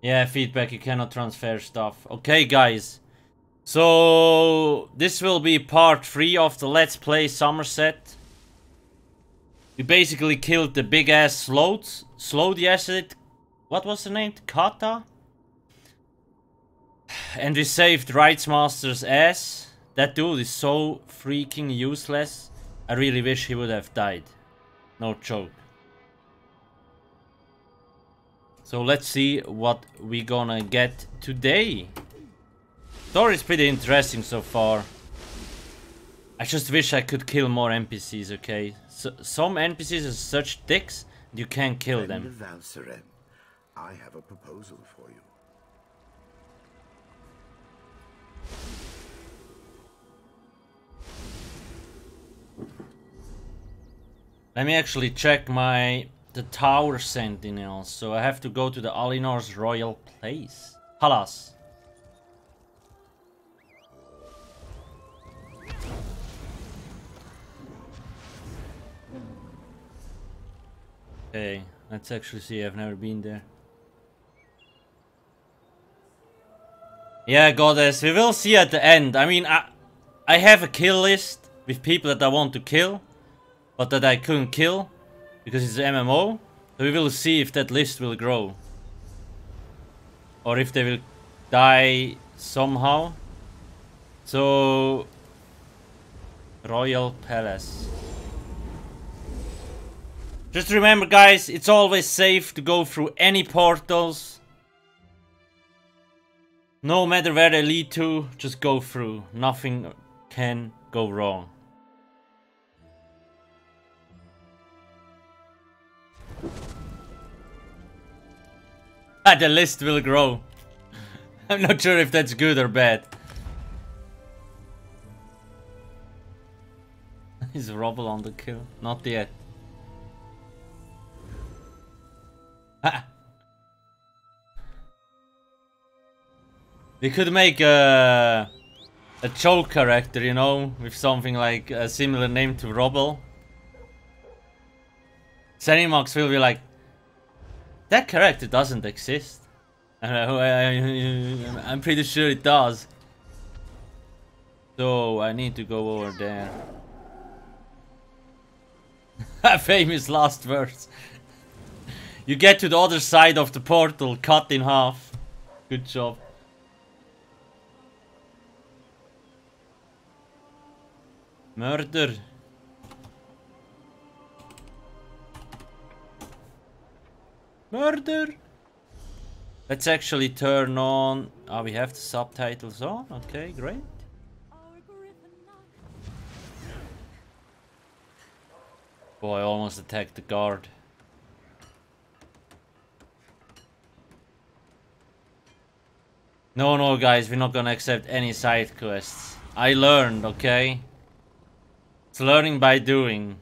Yeah, feedback, you cannot transfer stuff. Okay, guys. So, this will be part 3 of the Let's Play Summerset. We basically killed the big ass Slowed the acid. What was the name? Kata? And we saved Rights Master's ass. That dude is so freaking useless. I really wish he would have died. No joke. So let's see what we gonna get today. Story is pretty interesting so far. I just wish I could kill more NPCs, okay? Some NPCs are such dicks, you can't kill them. I have a proposal for you. Let me actually check the tower sentinels. So I have to go to the Alinor's royal place. Palace. Okay, let's actually see. I've never been there. Yeah, goddess, we will see at the end. I mean, I have a kill list with people that I want to kill, but that I couldn't kill because it's MMO. So we will see if that list will grow. Or if they will die somehow. So, Royal Palace. Just remember, guys, it's always safe to go through any portals. No matter where they lead to, just go through. Nothing can go wrong. The list will grow. I'm not sure if that's good or bad. Is Rubble on the kill? Not yet. We could make a joke character, you know, with something like a similar name to Rubble. Zenimax will be like, that character doesn't exist. I'm pretty sure it does. So I need to go over there. Famous last words. You get to the other side of the portal, cut in half. Good job. Murder. Murder. Let's actually turn on. Oh, we have the subtitles on. Okay, great. Boy, I almost attacked the guard. No, guys, we're not gonna accept any side quests. I learned, okay? It's learning by doing.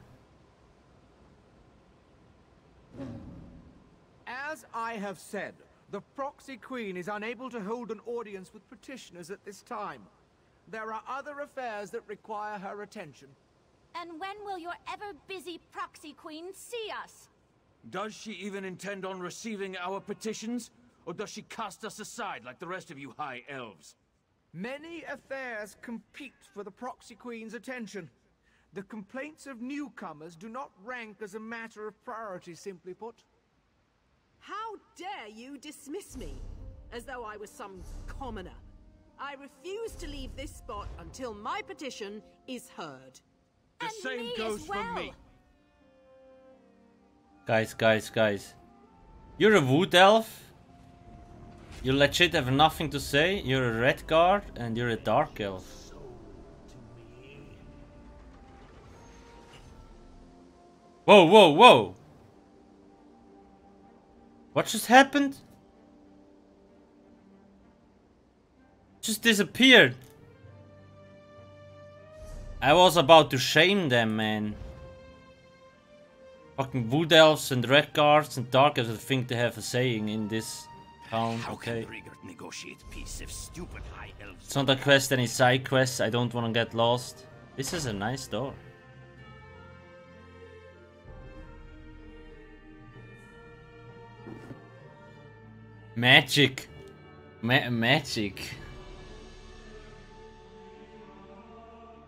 As I have said, the Proxy Queen is unable to hold an audience with petitioners at this time. There are other affairs that require her attention. And when will your ever-busy Proxy Queen see us? Does she even intend on receiving our petitions? Or does she cast us aside like the rest of you high elves? Many affairs compete for the Proxy Queen's attention. The complaints of newcomers do not rank as a matter of priority, simply put. How dare you dismiss me, as though I was some commoner? I refuse to leave this spot until my petition is heard. The same goes for me. Guys. You're a wood elf? You legit have nothing to say? You're a red guard and you're a dark elf. Whoa! What just happened? Just disappeared. I was about to shame them, man. Fucking wood elves and red guards and dark elves, I think they have a saying in this town. Okay. Negotiate peace if stupid high elves. It's not a quest, any side quests. I don't want to get lost. This is a nice door. Magic. Magic.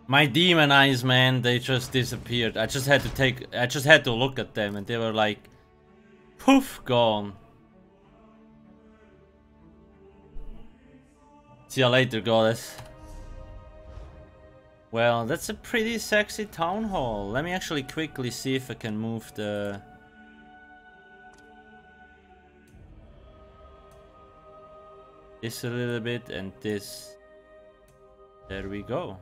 My demon eyes, man, they just disappeared. I just had to look at them and they were like, poof, gone. See you later, goddess. Well, that's a pretty sexy town hall. Let me actually quickly see if I can move the... this a little bit and this. There we go.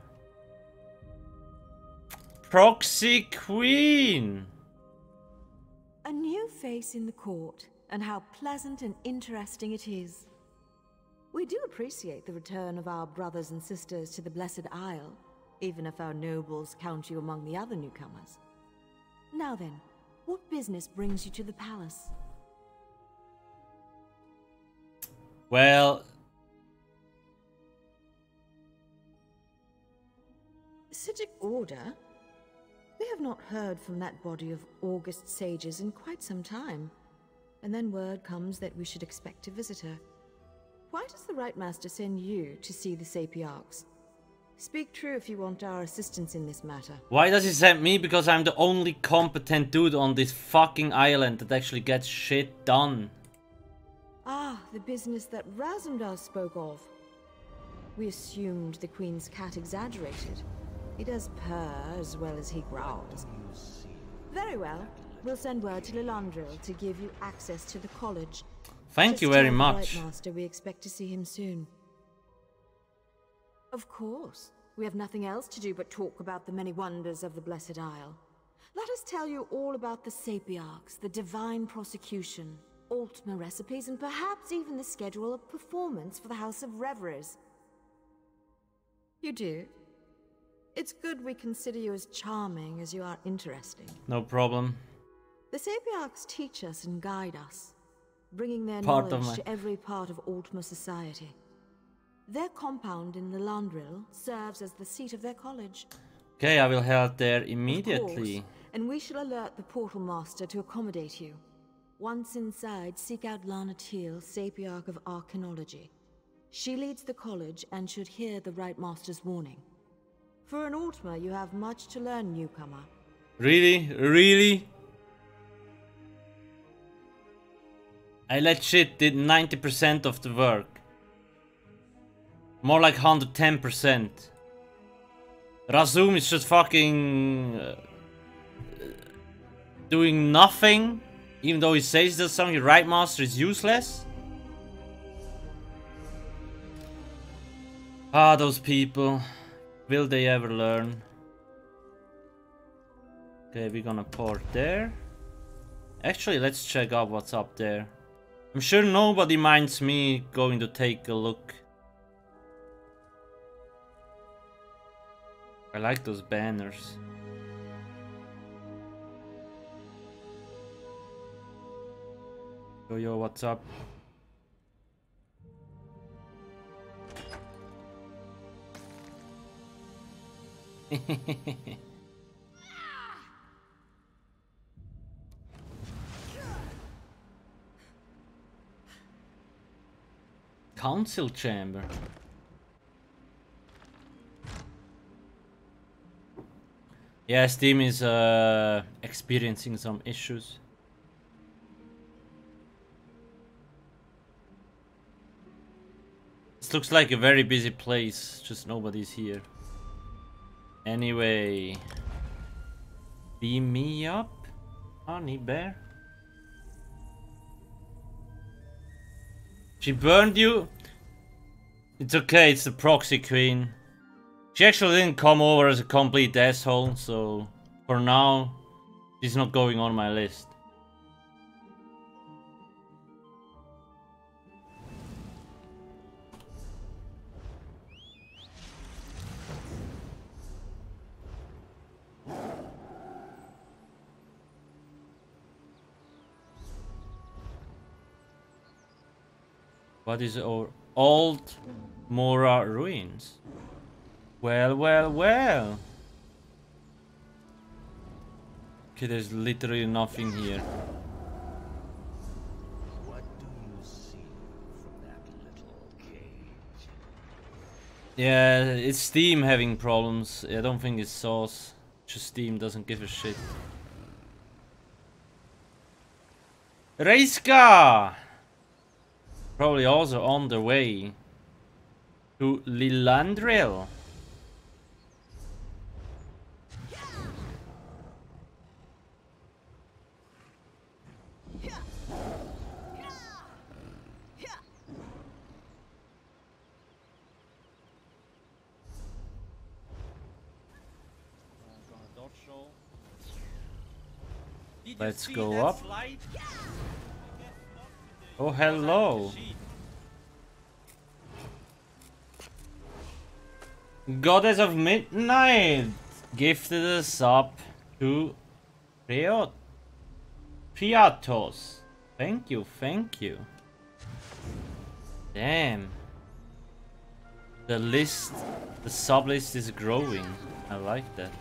Proxy Queen! A new face in the court, and how pleasant and interesting it is. We do appreciate the return of our brothers and sisters to the Blessed Isle, even if our nobles count you among the other newcomers. Now then, what business brings you to the palace? Well... Citic order? We have not heard from that body of August sages in quite some time. And then word comes that we should expect a visitor. Why does the Right Master send you to see the Sapiarchs? Speak true if you want our assistance in this matter. Why does he send me? Because I'm the only competent dude on this fucking island that actually gets shit done. Ah, the business that Razumdar spoke of. We assumed the Queen's cat exaggerated. He does purr as well as he growls. Very well. We'll send word to Lilandril to give you access to the college. Thank you very Just tell the much. Right Master we expect to see him soon. Of course. We have nothing else to do but talk about the many wonders of the Blessed Isle. Let us tell you all about the Sapiarchs, the divine prosecution, Altma recipes, and perhaps even the schedule of performance for the House of Revelers. You do? It's good we consider you as charming as you are interesting. No problem. The Sapiarchs teach us and guide us, bringing their Part of knowledge my- to every part of Altma society. Their compound in Lilandril serves as the seat of their college. Okay, I will head there Of immediately. course, and we shall alert the Portal Master to accommodate you. Once inside, seek out Lana Teal, Sapiarch of Arcanology. She leads the college and should hear the Right Master's warning. For an Altma, you have much to learn, newcomer. Really? Really? I legit did 90% of the work. More like 110%. Razum is just fucking... doing nothing. Even though he says that something, Right Master is useless. Ah, those people. Will they ever learn? Okay, we're gonna port there. Actually, let's check out what's up there. I'm sure nobody minds me going to take a look. I like those banners. Yo, what's up? Council chamber. Yeah, Steam is experiencing some issues. This looks like a very busy place, just nobody's here. Anyway, beam me up, honey bear. She burned you? It's okay, it's the proxy queen. She actually didn't come over as a complete asshole, so for now, she's not going on my list. What is our old Mora ruins? Well, well, well. Okay, there's literally nothing here. What do you see? Yeah, it's Steam having problems. I don't think it's Source. Just Steam doesn't give a shit. Reiska! Probably also on the way to Lilandril. Let's go up. Oh, hello. Goddess of Midnight gifted us up to Priatos. Thank you, thank you. Damn. The list, the sub list is growing. I like that.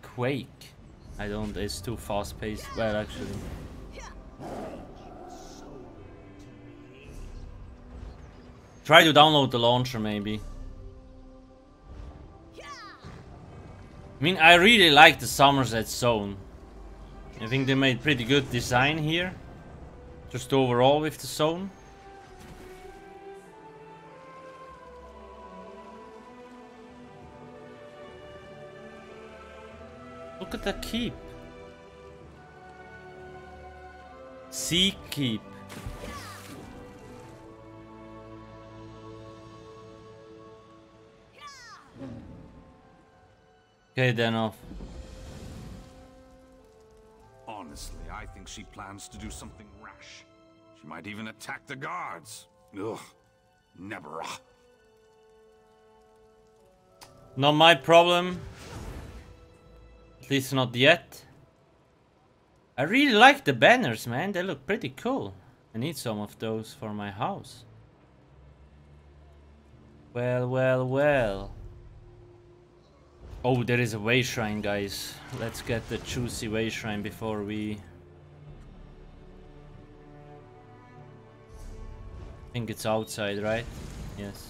Quake. I don't, it's too fast paced. Well, actually. Try to download the launcher, maybe. I mean, I really like the Summerset zone. I think they made pretty good design here. Just overall with the zone. Look at the keep. Sea keep. Okay, then off. Honestly, I think she plans to do something rash. She might even attack the guards. Ugh. Never. Not my problem. At least not yet. I really like the banners, man. They look pretty cool. I need some of those for my house. Well, well, well. Oh, there is a way shrine, guys. Let's get the juicy way shrine before we... I think it's outside, right? Yes.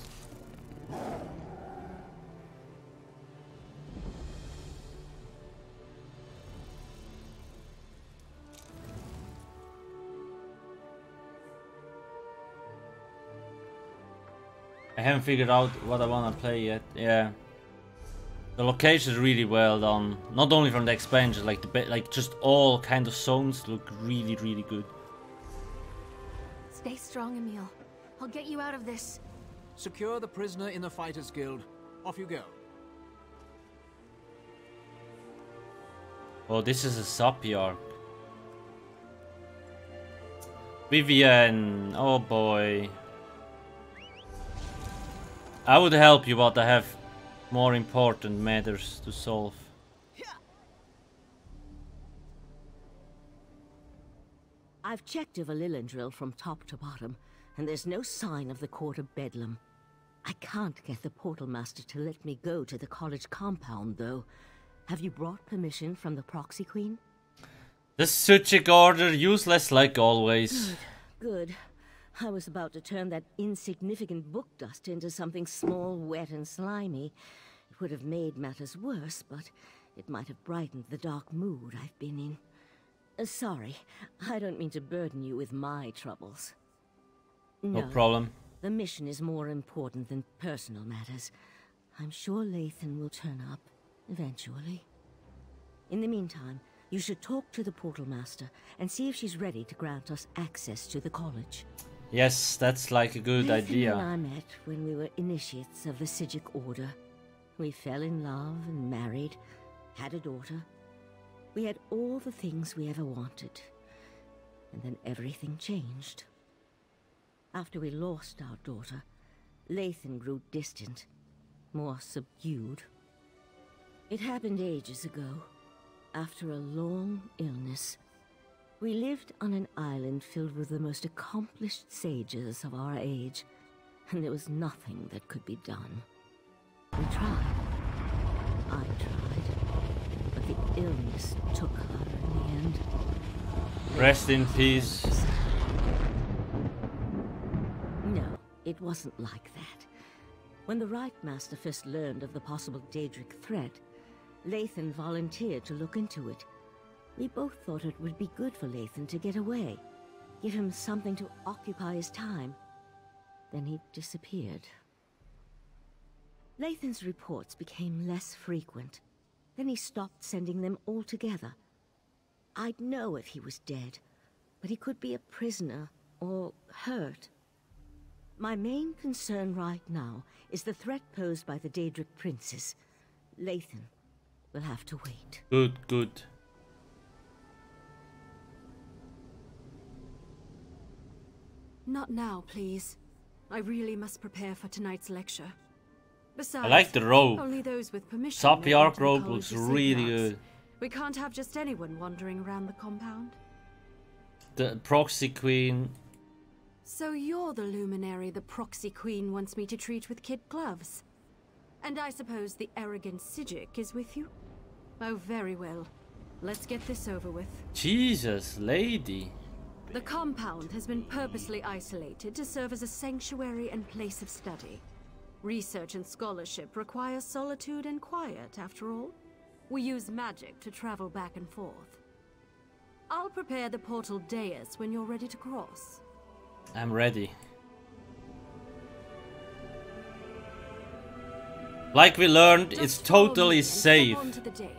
I haven't figured out what I want to play yet. Yeah. The location is really well done. Not only from the expansion, like just all kind of zones look really, really good. Stay strong, Emil. I'll get you out of this. Secure the prisoner in the Fighters Guild. Off you go. Oh, this is a sub-arc. Vivian. Oh boy. I would help you, but I have more important matters to solve. I've checked over Lilandril from top to bottom, and there's no sign of the Court of Bedlam. I can't get the Portal Master to let me go to the college compound, though. Have you brought permission from the Proxy Queen? The Suchik order, useless like always. Good. I was about to turn that insignificant book dust into something small, wet, and slimy. It would have made matters worse, but it might have brightened the dark mood I've been in. Sorry, I don't mean to burden you with my troubles. No problem. The mission is more important than personal matters. I'm sure Lathan will turn up, eventually. In the meantime, you should talk to the Portal Master and see if she's ready to grant us access to the college. Yes, that's like a good idea. Lathan and I met when we were initiates of the Psijic Order. We fell in love and married, had a daughter. We had all the things we ever wanted. And then everything changed. After we lost our daughter, Lathan grew distant, more subdued. It happened ages ago, after a long illness. We lived on an island filled with the most accomplished sages of our age, and there was nothing that could be done. We tried. I tried. But the illness took her in the end. Rest in peace. No, it wasn't like that. When the Right Master first learned of the possible Daedric threat, Lathan volunteered to look into it. We both thought it would be good for Lathan to get away, give him something to occupy his time. Then he disappeared. Lathan's reports became less frequent. Then he stopped sending them altogether. I'd know if he was dead, but he could be a prisoner or hurt. My main concern right now is the threat posed by the Daedric princes. Lathan will have to wait. Good. Not now, please. I really must prepare for tonight's lecture. Besides, I like the robe. only those with permission Sapiarch may robe enter the looks College of really Sapiarchs. good. We can't have just anyone wandering around the compound. The proxy queen. So you're the luminary the proxy queen wants me to treat with kid gloves. And I suppose the arrogant Sijic is with you? Oh, very well. Let's get this over with. Jesus, lady. The compound has been purposely isolated to serve as a sanctuary and place of study. Research and scholarship require solitude and quiet, after all. We use magic to travel back and forth. I'll prepare the portal dais when you're ready to cross. I'm ready. Like we learned, it's totally safe to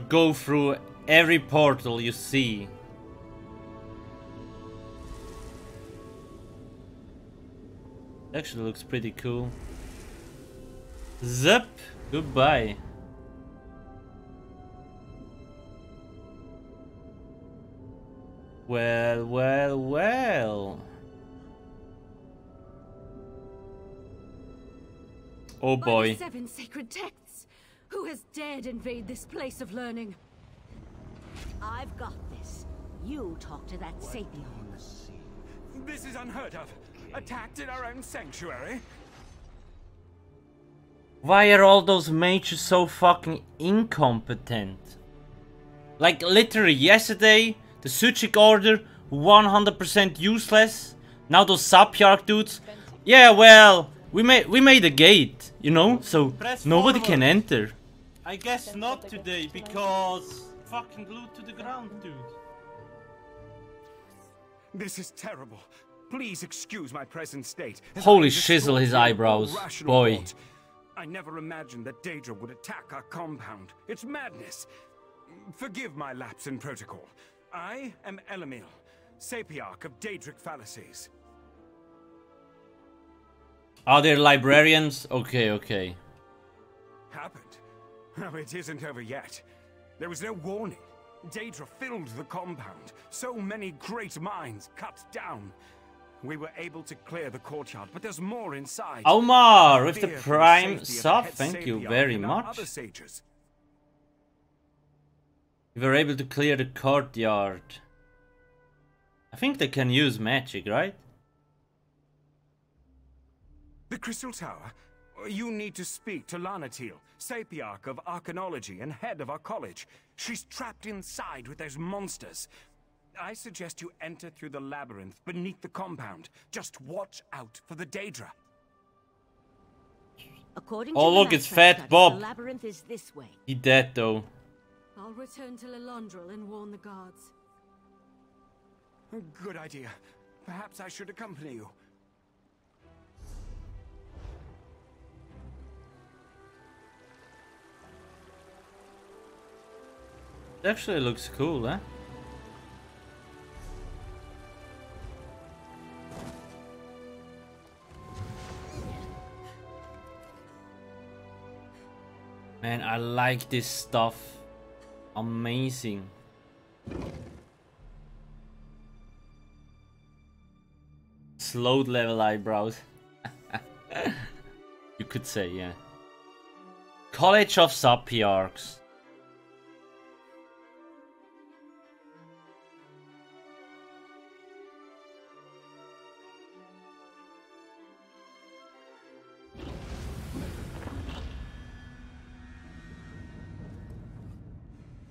go through every portal you see. Actually looks pretty cool. Zip! Goodbye. Well. Oh boy. By the 7 sacred texts! Who has dared invade this place of learning? I've got this. You talk to that Sapien. This is unheard of. Attacked in our own sanctuary? Why are all those mages so fucking incompetent? Like literally yesterday, the Suchik order 100% useless. Now those Sapiarch dudes. Yeah, well, we made a gate, you know, so nobody can enter. I guess not today because fucking glued to the ground, dude. This is terrible. Please excuse my present state. Holy shizzle his eyebrows, boy. Thought. I never imagined that Daedra would attack our compound. It's madness. Forgive my lapse in protocol. I am Elamil, Sapiarch of Daedric fallacies. Are there librarians? Okay. Happened? Oh, it isn't over yet. There was no warning. Daedra filled the compound. So many great minds cut down. We were able to clear the courtyard, but there's more inside. Omar with the prime sub, thank you very much. We were able to clear the courtyard. I think they can use magic, right? The Crystal Tower? You need to speak to Lanatil, Sapiarch of Arcanology and head of our college. She's trapped inside with those monsters. I suggest you enter through the labyrinth beneath the compound. Just watch out for the Daedra. According oh, to look, it's Fat Bob. The labyrinth is this way. He dead though. I'll return to Lilondril and warn the guards. Good idea. Perhaps I should accompany you. It actually looks cool, huh? Man, I like this stuff. Amazing. Slowed level eyebrows. You could say, yeah. College of Sapiarchs.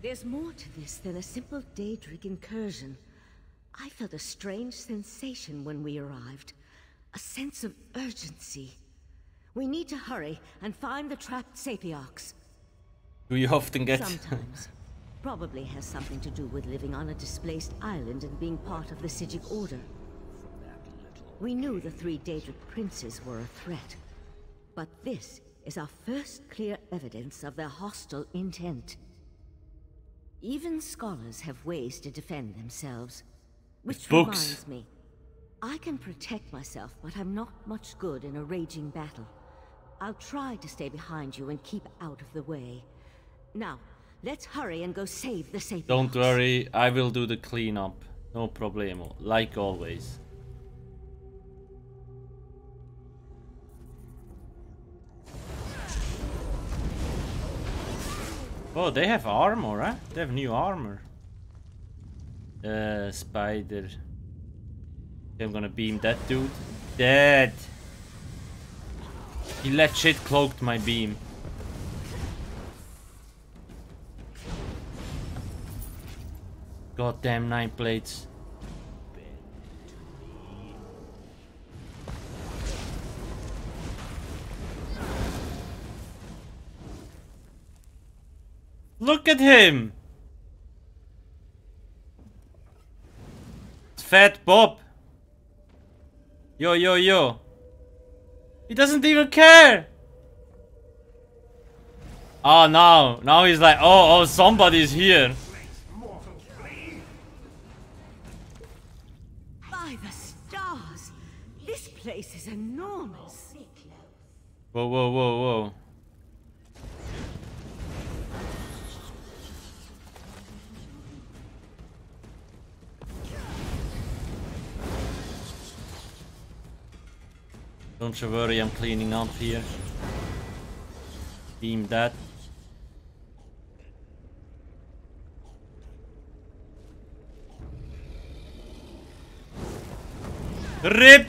There's more to this than a simple Daedric incursion. I felt a strange sensation when we arrived. A sense of urgency. We need to hurry and find the trapped Sapiarchs. Do you often get... Sometimes. Probably has something to do with living on a displaced island and being part of the Sijic Order. We knew the 3 Daedric princes were a threat. But this is our first clear evidence of their hostile intent. Even scholars have ways to defend themselves. Which reminds me, I can protect myself, but I'm not much good in a raging battle. I'll try to stay behind you and keep out of the way. Now, let's hurry and go save the Sapiarchs. Don't worry, I will do the cleanup. No problemo, like always. Oh, they have armor, huh? They have new armor. Spider. I'm gonna beam that dude. Dead. He let shit cloaked my beam. Goddamn 9 blades. Look at him! It's Fat Bob. Yo, yo, yo. He doesn't even care. Oh, no. Now he's like, oh, somebody's here. By the stars! This place is enormous. Whoa, whoa, whoa, whoa. Don't you worry, I'm cleaning up here. Beam that. RIP!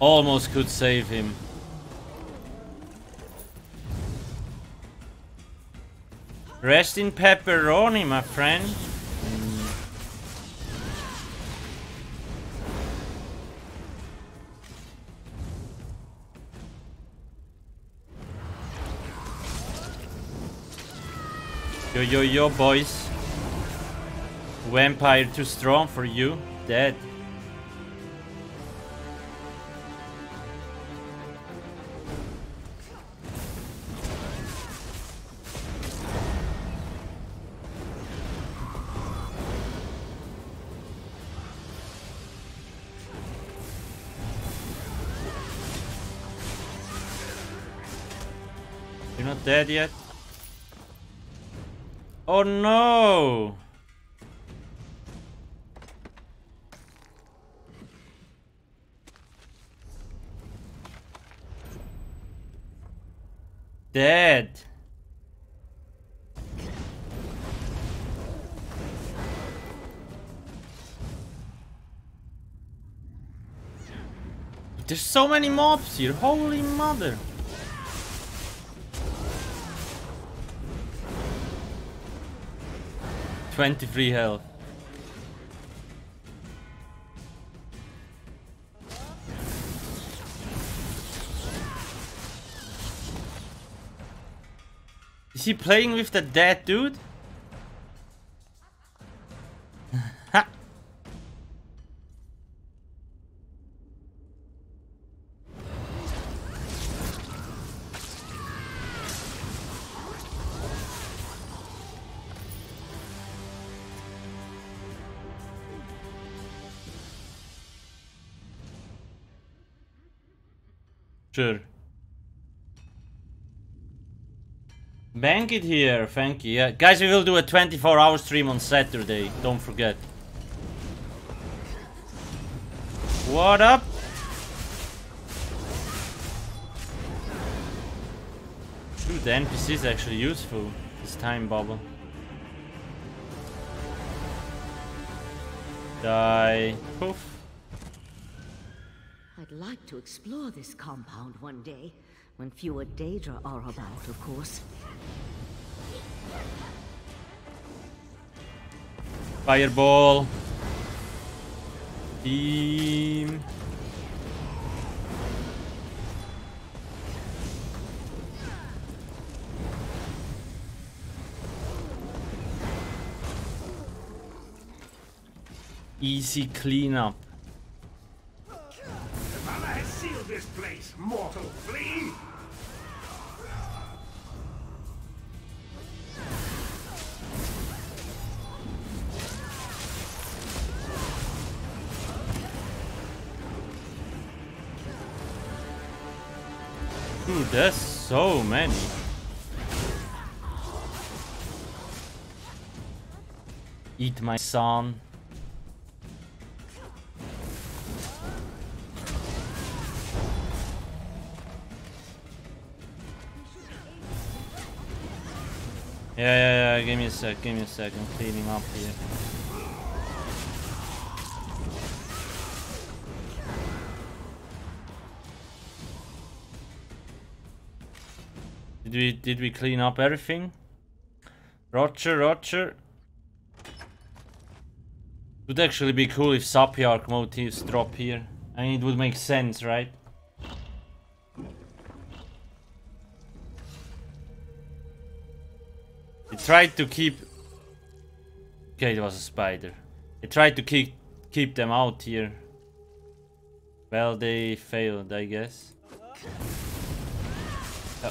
Almost could save him. Rest in pepperoni, my friend. Yo, yo, yo, boys. Vampire too strong for you. Dead. You're not dead yet? Oh no! Dead. There's so many mobs here, holy mother. $23 health. Is he playing with the dead dude? Ha! Sure. Bank it here, thank you. Yeah. Guys, we will do a 24-hour stream on Saturday, don't forget. What up? Dude, the NPC is actually useful, this time bubble. Die. Poof. I'd like to explore this compound one day, when fewer Daedra are about, of course. Fireball. Team. Easy cleanup. The Valor has sealed this place, mortal flea! Dude, there's so many. Eat my son. Yeah, give me a sec, I'm cleaning up here. Did we clean up everything? Roger. Would actually be cool if Sapiarch motifs drop here. I mean, it would make sense, right? They tried to keep... Okay, it was a spider. They tried to keep them out here. Well, they failed, I guess.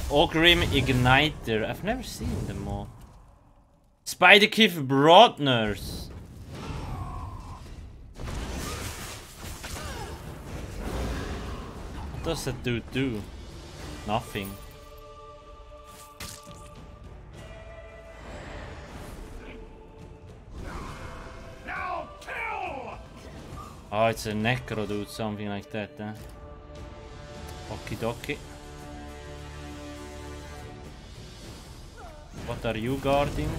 Ogrim Igniter. I've never seen them all. Spider-Kiff Broadners. What does that dude do? Nothing. Now kill! Oh, it's a Necro dude, something like that, huh? Okie dokie. What are you guarding?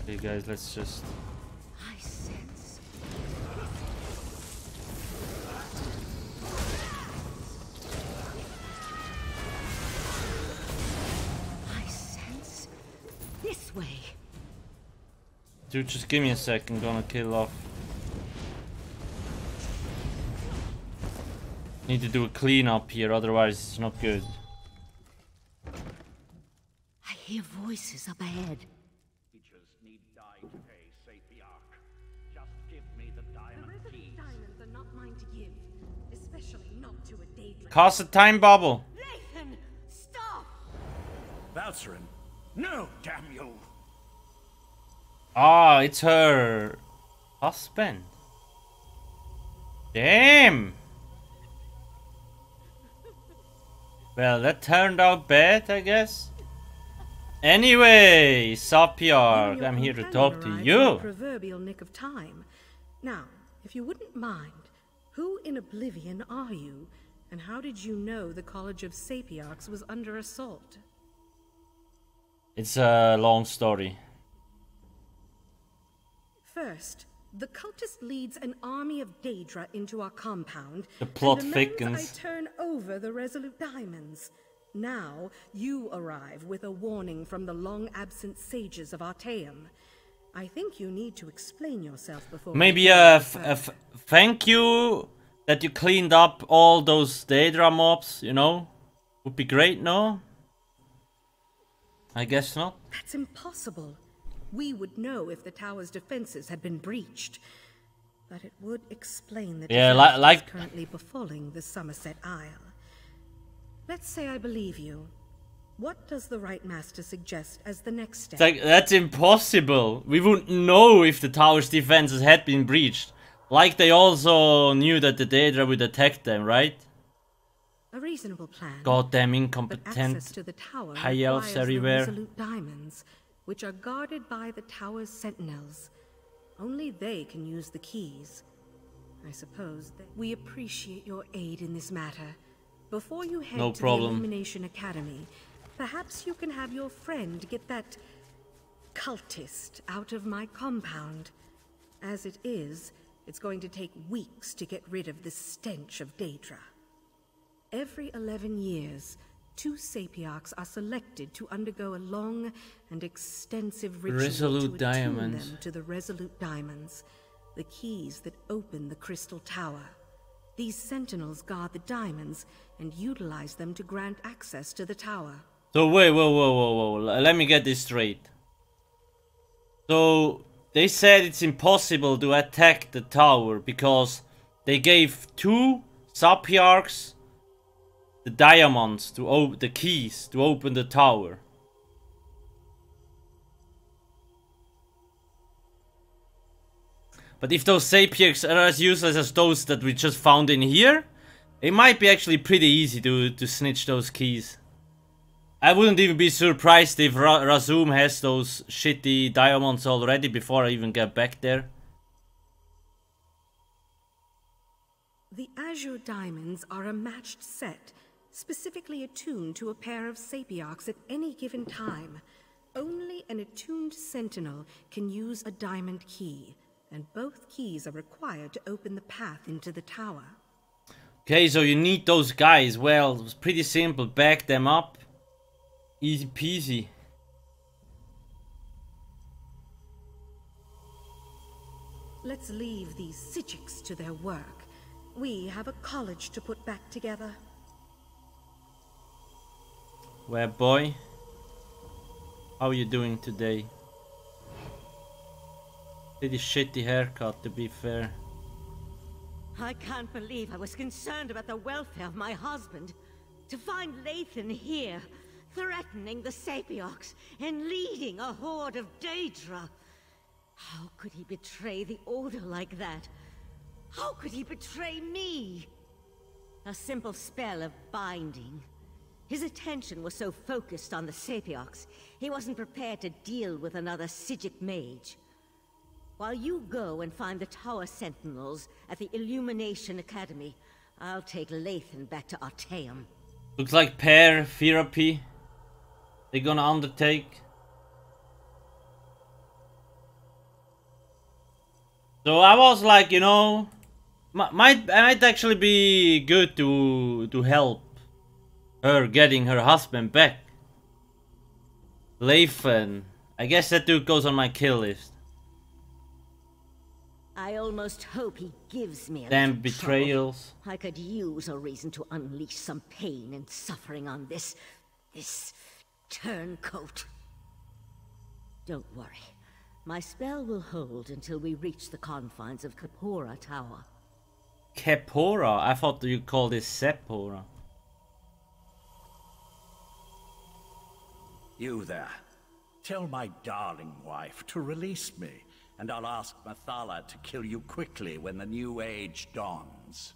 Okay guys, let's just... I sense. I sense. This way. Dude, just give me a sec, I'm gonna kill off. Need to do a cleanup here, otherwise it's not good. I hear voices up ahead. Creatures need die to pay Sapiarch. Just give me the diamond keys. Diamonds are not mine to give, especially not to a Daedra. Cast a time bubble! Nathan, stop! Valcerin, no, damn you! Ah, it's her husband. Damn! Well, that turned out bad, I guess. Anyway, Sapiarch, I'm here to talk to you. Proverbial nick of time. Now, if you wouldn't mind, who in Oblivion are you, and how did you know the College of Sapiarchs was under assault? It's a long story. First, the cultist leads an army of Daedra into our compound. The plot and thickens. I turn over the Resolute Diamonds. Now, you arrive with a warning from the long-absent sages of Artaeum. I think you need to explain yourself before... Maybe thank you that you cleaned up all those Daedra mobs, you know? Would be great, no? I guess not. That's impossible. We would know if the tower's defenses had been breached. But it would explain the like currently befalling the Summerset Isle. Let's say I believe you. What does the Right Master suggest as the next step? It's like, that's impossible. We wouldn't know if the tower's defenses had been breached. Like they also knew that the Daedra would attack them, right? A reasonable plan. Goddamn But incompetent access to the tower high elves requires the everywhere. Resolute Diamonds, which are guarded by the tower's sentinels. Only they can use the keys. I suppose that we appreciate your aid in this matter. Before you head No to problem. the Illumination Academy, perhaps you can have your friend get that cultist out of my compound. As it is, It's going to take weeks to get rid of the stench of Daedra. Every 11 years, 2 Sapiarchs are selected to undergo a long and extensive ritual Resolute to attune diamonds. them to the Resolute Diamonds, the keys that open the Crystal Tower. These sentinels guard the diamonds and utilize them to grant access to the tower. So wait, whoa. Let me get this straight. So they said it's impossible to attack the tower because they gave 2 Sapiarchs the diamonds to open the keys to open the tower. But if those Sapiarchs are as useless as those that we just found in here, it might be actually pretty easy to snitch those keys. I wouldn't even be surprised if Razum has those shitty diamonds already before I even get back there. The Azure Diamonds are a matched set, specifically attuned to a pair of Sapiarchs at any given time. Only an attuned sentinel can use a diamond key, and both keys are required to open the path into the tower. Okay, so you need those guys. Well, it's pretty simple. Back them up. Easy peasy. Let's leave these Psijics to their work. We have a college to put back together. Well, boy, how are you doing today? Pretty shitty haircut, to be fair. I can't believe I was concerned about the welfare of my husband. To find Lathan here, threatening the Sapiarchs and leading a horde of Daedra. How could he betray the Order like that? How could he betray me? A simple spell of binding. His attention was so focused on the Sapiarchs, he wasn't prepared to deal with another Psijic mage. While you go and find the Tower Sentinels at the Illumination Academy, I'll take Lathan back to Artaeum. Looks like pair therapy they're gonna undertake. So I was like, you know, might actually be good to help her getting her husband back. Lathan, I guess that dude goes on my kill list. I almost hope he gives me a Damn little betrayals. trouble. I could use a reason to unleash some pain and suffering on this turncoat. Don't worry. My spell will hold until we reach the confines of Kapora Tower. Kapora? I thought you called it Sepora. You there. Tell my darling wife to release me, and I'll ask Mathala to kill you quickly when the new age dawns.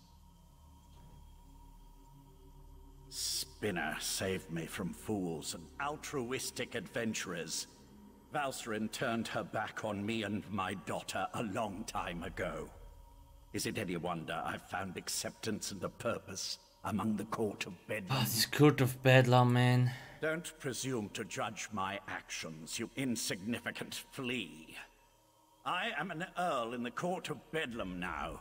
Spinner saved me from fools and altruistic adventurers. Valsrin turned her back on me and my daughter a long time ago. Is it any wonder I've found acceptance and a purpose among the Court of Bedlam? Oh, this Court of Bedlam, man. Don't presume to judge my actions, you insignificant flea. I am an Earl in the Court of Bedlam now,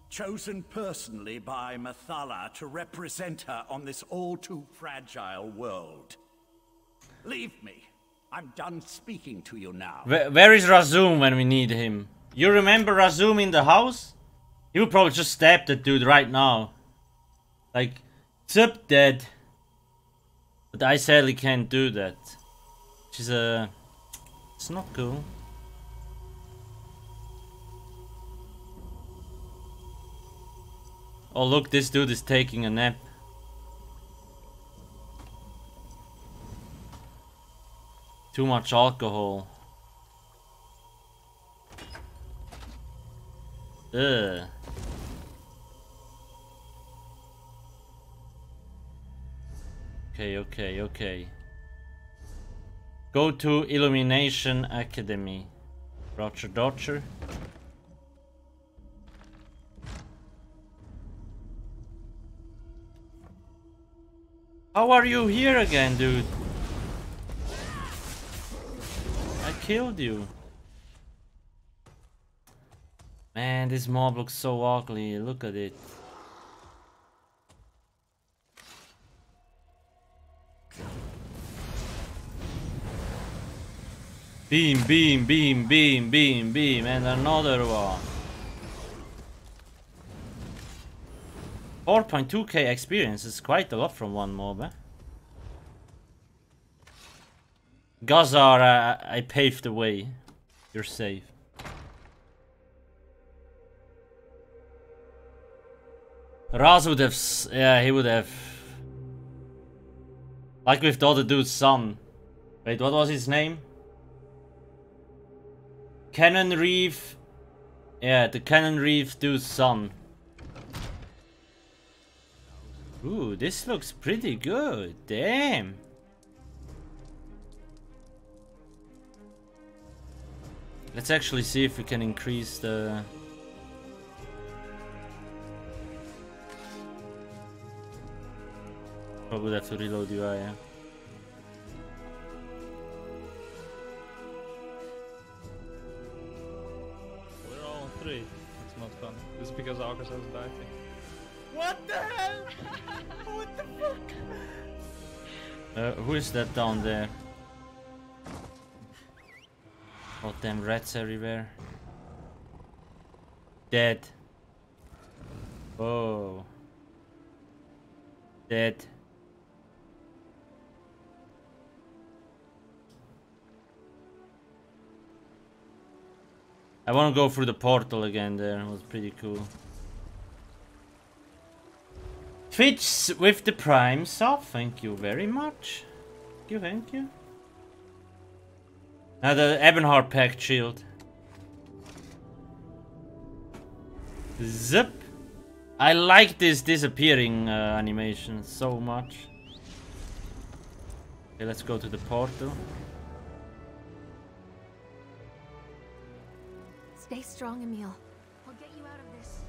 chosen personally by Mathala to represent her on this all-too-fragile world. Leave me. I'm done speaking to you now. Where is Razum when we need him? You remember Razum in the house? He would probably just stab that dude right now. Like, sup, dead. But I sadly can't do that. Which is it's not cool. Oh look, this dude is taking a nap. Too much alcohol. Ugh. Okay. Go to Illumination Academy. Roger Dodger. How are you here again, dude? I killed you. Man, this mob looks so ugly. Look at it. Beam, beam, beam, beam, beam, beam, and another one. 4.2k experience is quite a lot from one mob, eh? Gazar, I paved the way. You're safe. Raz would have, yeah, he would have. Like with the other dude's son. Wait, what was his name? Cannon Reef. Yeah, the Cannon Reef dude's son. Ooh, this looks pretty good. Damn. Let's actually see if we can increase the... Probably have to reload UI, yeah. We're all on 3. It's not fun. This is because Alcast has died. What the hell? What the fuck? Who is that down there? Oh, damn rats everywhere. Dead. Oh. Dead. I want to go through the portal again there. It was pretty cool. Twitch with the Prime sub. Thank you very much. Thank you, thank you. Now the Ebonheart Pact shield. Zip. I like this disappearing animation so much. Okay, let's go to the portal. Stay strong, Emil. I'll get you out of this.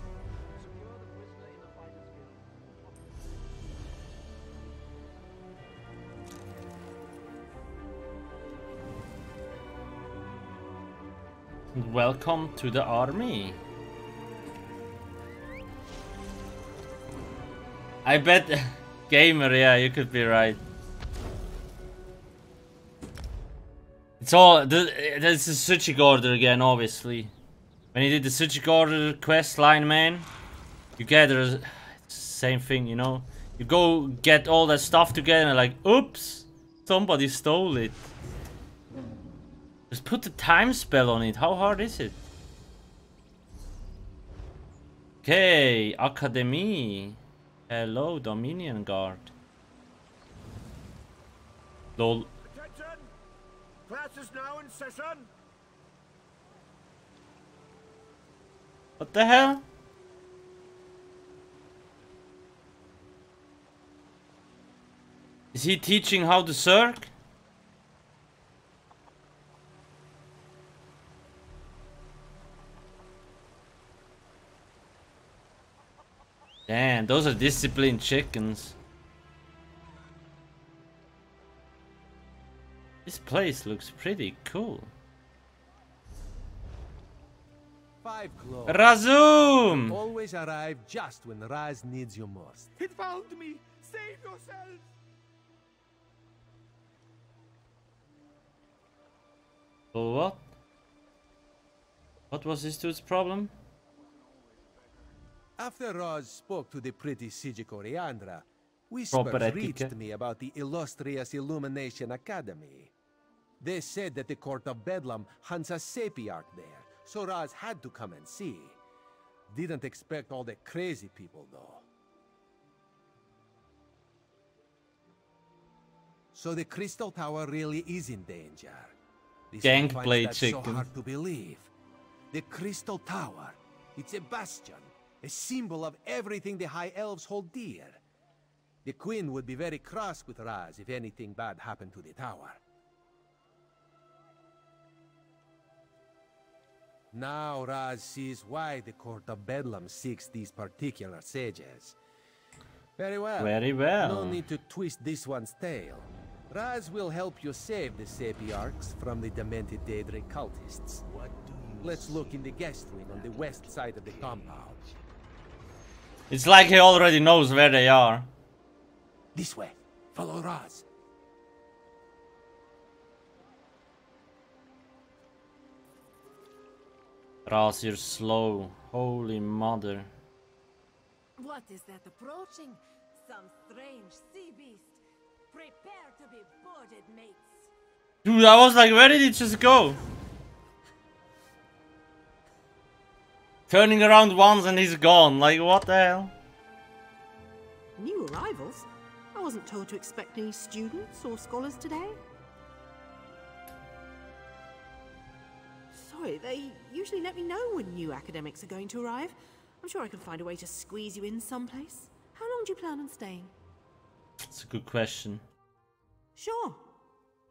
Welcome to the army. I bet gamer, yeah, you could be right. It's all there's the Suchik order again, obviously. When you did the Suchik order quest line, man, you gather same thing, you know. You go get all that stuff together and like, oops, somebody stole it. Just put the time spell on it. How hard is it? Okay, Academy. Hello, Dominion Guard. Lol. Attention! Class is now in session. What the hell? Is he teaching how to circ? Damn, those are disciplined chickens. This place looks pretty cool. 5 claws. Razum! Always arrive just when Raz needs you most. It found me. Save yourselves. So what? What was this dude's problem? After Raz spoke to the pretty Sijik Oriandra, whispers reached me about the illustrious Illumination Academy. They said that the Court of Bedlam hunts a Sapiarch there, so Raz had to come and see. Didn't expect all the crazy people, though. So the Crystal Tower really is in danger. Gangplay chicken. So hard to believe. The Crystal Tower, it's a bastion, a symbol of everything the High Elves hold dear. The Queen would be very cross with Raz if anything bad happened to the tower. Now Raz sees why the Court of Bedlam seeks these particular sages. Very well. Very well. No need to twist this one's tail. Raz will help you save the Sapiarchs from the demented Daedric cultists. What do you Let's look in the guest wing on the west side of the compound. It's like he already knows where they are. This way. Follow Raz. Raz, you're slow. Holy mother. What is that approaching? Some strange sea beast. Prepare to be boarded, mates. Dude, I was like, where did it just go? Turning around once and he's gone. Like, what the hell? New arrivals? I wasn't told to expect any students or scholars today. Sorry, they usually let me know when new academics are going to arrive. I'm sure I can find a way to squeeze you in someplace. How long do you plan on staying? That's a good question. Sure.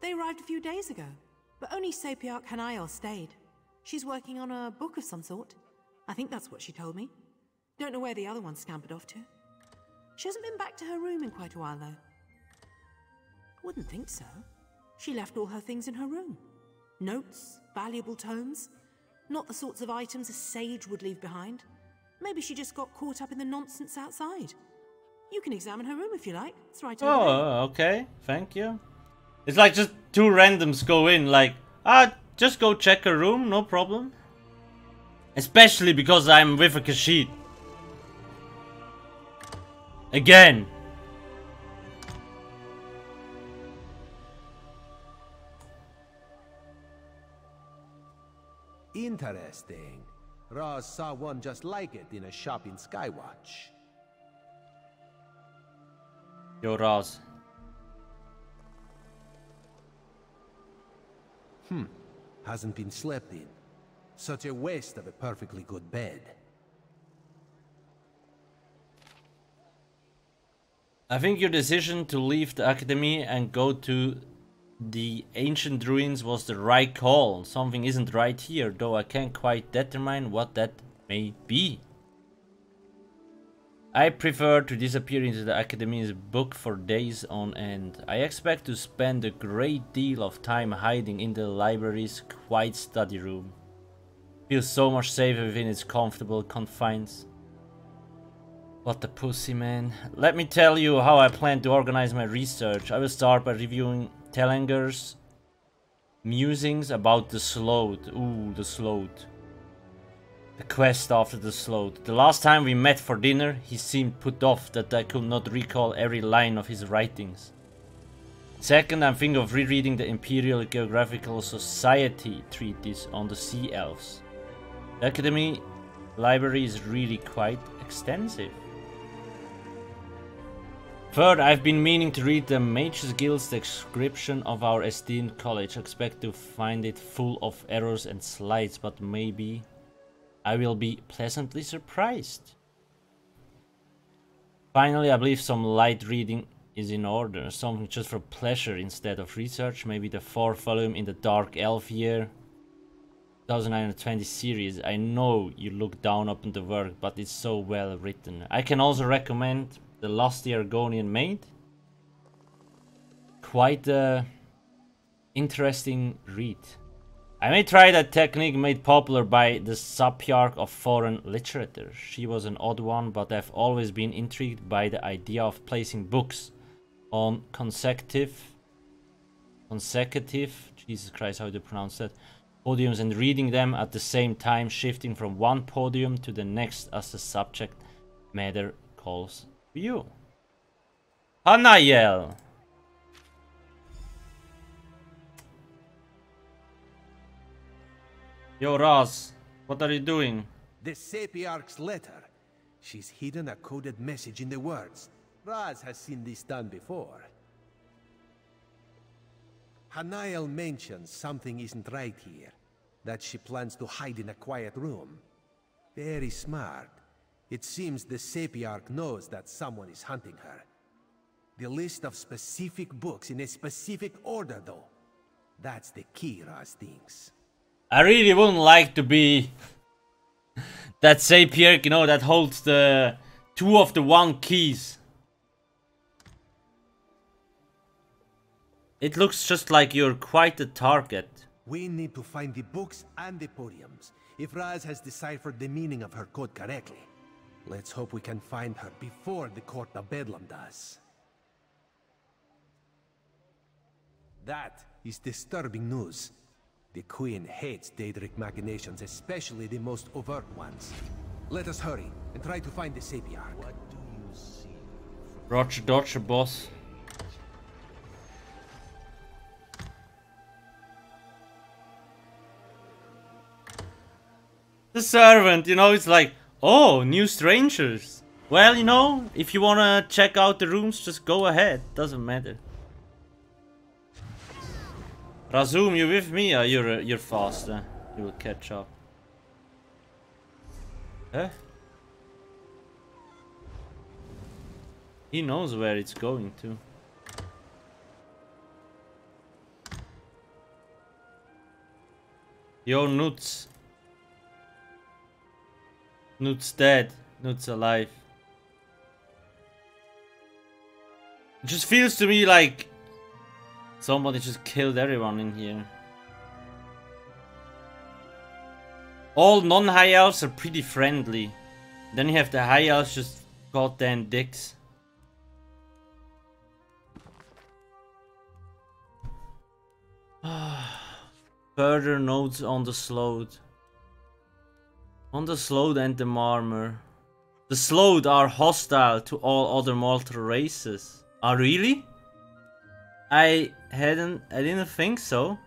They arrived a few days ago, but only Sapiarch Hanael stayed. She's working on a book of some sort. I think that's what she told me. Don't know where the other one scampered off to. She hasn't been back to her room in quite a while, though. Wouldn't think so. She left all her things in her room. Notes, valuable tomes. Not the sorts of items a sage would leave behind. Maybe she just got caught up in the nonsense outside. You can examine her room if you like. It's right over there. Oh, okay. Thank you. It's like just two randoms go in, like, just go check her room, no problem. Especially because I'm with a Khajiit. Again. Interesting. Raz saw one just like it in a shop in Skywatch. Yo, Raz. Hasn't been slept in. Such a waste of a perfectly good bed. I think your decision to leave the academy and go to the ancient ruins was the right call. Something isn't right here, though I can't quite determine what that may be. I prefer to disappear into the academy's book for days on end. I expect to spend a great deal of time hiding in the library's quiet study room. Feels so much safer within its comfortable confines. What the pussy, man. Let me tell you how I plan to organize my research. I will start by reviewing Telenger's musings about the Sloth. Ooh, the Sloth. The quest after the Sloth. The last time we met for dinner, he seemed put off that I could not recall every line of his writings. Second, I'm thinking of rereading the Imperial Geographical Society treatise on the Sea Elves. The Academy library is really quite extensive. Third, I've been meaning to read the Mages Guild's description of our esteemed college. I expect to find it full of errors and slights, but maybe I will be pleasantly surprised. Finally, I believe some light reading is in order. Something just for pleasure instead of research. Maybe the fourth volume in the Dark Elf Year 2020 series. I know you look down upon the work, but it's so well written. I can also recommend The Lusty Argonian Maid. Quite a interesting read. I may try that technique made popular by the Sapiarch of foreign literature. She was an odd one, but I've always been intrigued by the idea of placing books on consecutive, Jesus Christ, how do you pronounce that, podiums and reading them at the same time, shifting from one podium to the next as the subject matter calls for you. Hanael! Yo, Raz, what are you doing? The Sapiarch's letter. She's hidden a coded message in the words. Raz has seen this done before. Hanael mentions something isn't right here. That she plans to hide in a quiet room. Very smart. It seems the Sapiarch knows that someone is hunting her. The list of specific books in a specific order, though. That's the key, Raz thinks. I really wouldn't like to be that Sapiarch, you know, that holds the two of the one keys. It looks just like you're quite a target. We need to find the books and the podiums. if Raz has deciphered the meaning of her code correctly. Let's hope we can find her before the Court of Bedlam does. That is disturbing news. The Queen hates Daedric machinations, especially the most overt ones. Let us hurry and try to find the Sapiarch. What do you see? Roger Dodger, boss. The servant, you know, it's like, oh, new strangers. Well, you know, if you wanna check out the rooms, just go ahead. Doesn't matter. Razum, you with me? You're faster. You will catch up. Huh? He knows where it's going to. Yo, Nuts. Nuts dead. Nuts alive. It just feels to me like somebody just killed everyone in here. All non-high elves are pretty friendly. Then you have the high elves just goddamn dicks. Further notes on the Sloth. On the Sloth and the Marmor. The Sloth are hostile to all other mortal races. Ah, really? I didn't think so.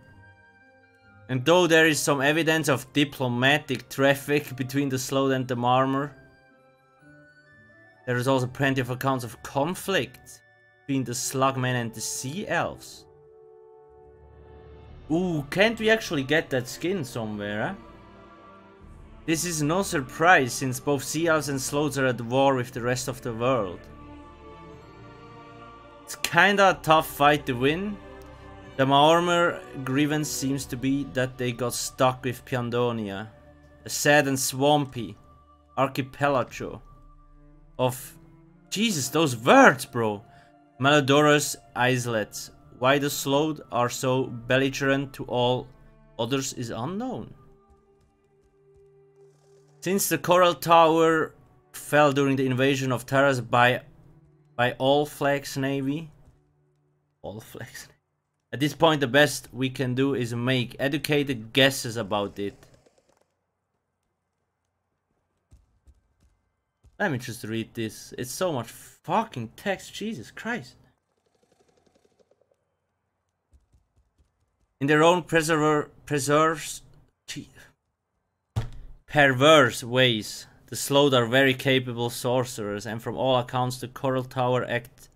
And though there is some evidence of diplomatic traffic between the Sloth and the Marmor, there is also plenty of accounts of conflict between the Slugmen and the Sea Elves. Ooh, can't we actually get that skin somewhere, huh? This is no surprise, since both Sea Elves and Sloths are at war with the rest of the world. It's kinda a tough fight to win. The Marmor grievance seems to be that they got stuck with Piandonia, a sad and swampy archipelago of... Jesus, those words, bro! Malodorous islets. Why the Sloth are so belligerent to all others is unknown. Since the Coral Tower fell during the invasion of Taras by All Flag's navy, at this point the best we can do is make educated guesses about it. Let me just read this. It's so much fucking text, Jesus Christ. In their own perverse ways, the Sloth are very capable sorcerers, and from all accounts the Coral Tower acted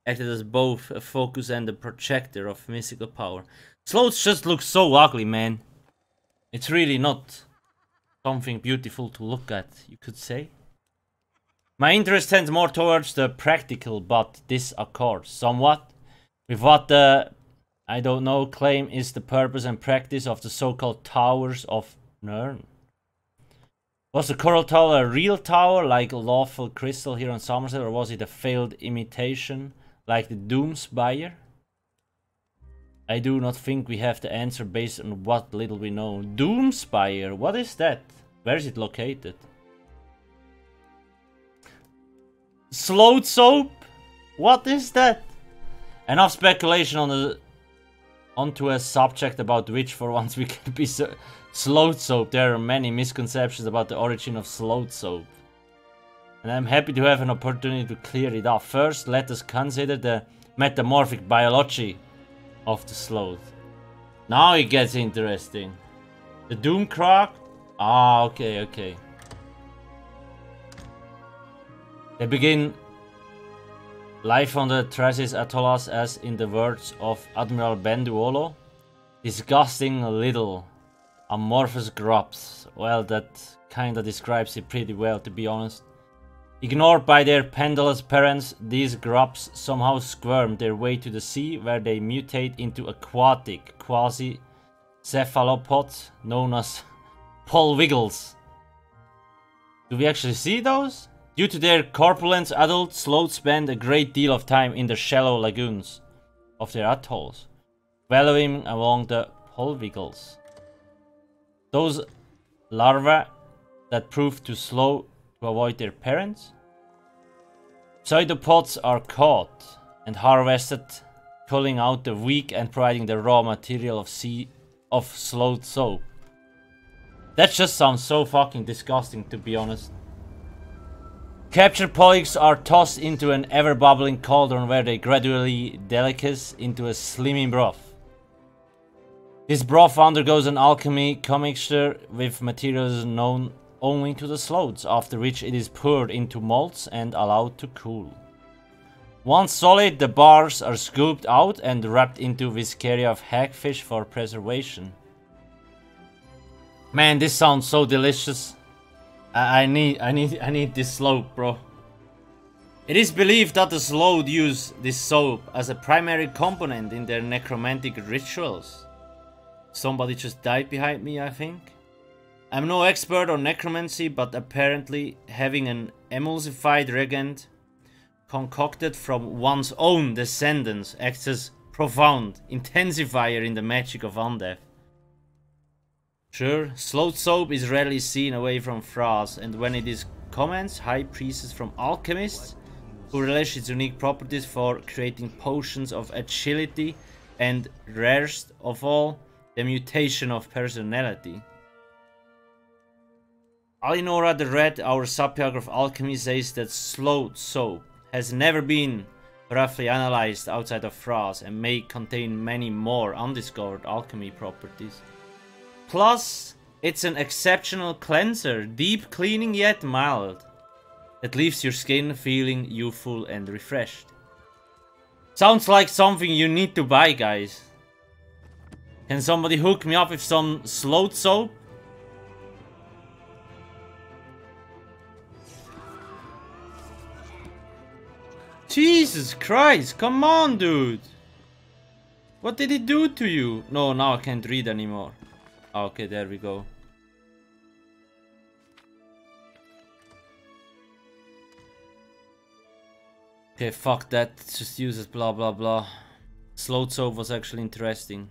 as both a focus and a projector of mystical power. Sloths just look so ugly, man. It's really not something beautiful to look at, you could say. My interest tends more towards the practical, but this accords somewhat with what the, I don't know, claim is the purpose and practice of the so-called Towers of Nirn. Was the Coral Tower a real tower like Lawful Crystal here on Summerset, or was it a failed imitation like the Doomspire? I do not think we have the answer based on what little we know. Doomspire, what is that? Where is it located? Sloth soap? What is that? Enough speculation onto a subject about which for once we can be Sloth soap. There are many misconceptions about the origin of Sloth soap, and I'm happy to have an opportunity to clear it up. First, let us consider the metamorphic biology of the Sloth. Now it gets interesting. The Doomcroc? Ah, okay. They begin life on the Tracis Atollas as, in the words of Admiral Benduolo, disgusting little amorphous grubs. Well, that kinda describes it pretty well, to be honest. Ignored by their pendulous parents, these grubs somehow squirm their way to the sea, where they mutate into aquatic quasi-cephalopods known as polwiggles. Do we actually see those? Due to their corpulence, adult Sloths spend a great deal of time in the shallow lagoons of their atolls, wallowing among the polwiggles. Those larvae that prove too slow to avoid their parents. Pseudopods are caught and harvested, culling out the weak and providing the raw material of slowed soap. That just sounds so fucking disgusting, to be honest. Captured polyps are tossed into an ever-bubbling cauldron where they gradually delicate into a slimy broth. This broth undergoes an alchemy commixture with materials known only to the sloths, after which it is poured into molds and allowed to cool. Once solid, the bars are scooped out and wrapped into viscaria of hagfish for preservation. Man, this sounds so delicious. I need this slope, bro. It is believed that the sloth use this soap as a primary component in their necromantic rituals. Somebody just died behind me, I think. I'm no expert on necromancy, but apparently having an emulsified reagent concocted from one's own descendants acts as profound intensifier in the magic of undeath. Sure, sloth soap is rarely seen away from Thras, and when it is commenced, high priests from alchemists who relish its unique properties for creating potions of agility and, rarest of all, the mutation of personality. Alinora the Red, our subject of alchemy, says that sloth soap has never been roughly analyzed outside of Thras and may contain many more undiscovered alchemy properties. Plus, it's an exceptional cleanser, deep cleaning yet mild, that leaves your skin feeling youthful and refreshed. Sounds like something you need to buy, guys. Can somebody hook me up with some sloth soap? Jesus Christ, come on, dude! What did he do to you? No, now I can't read anymore. Okay, there we go. Okay, fuck that. Just use it, blah blah blah. Sloth soap was actually interesting.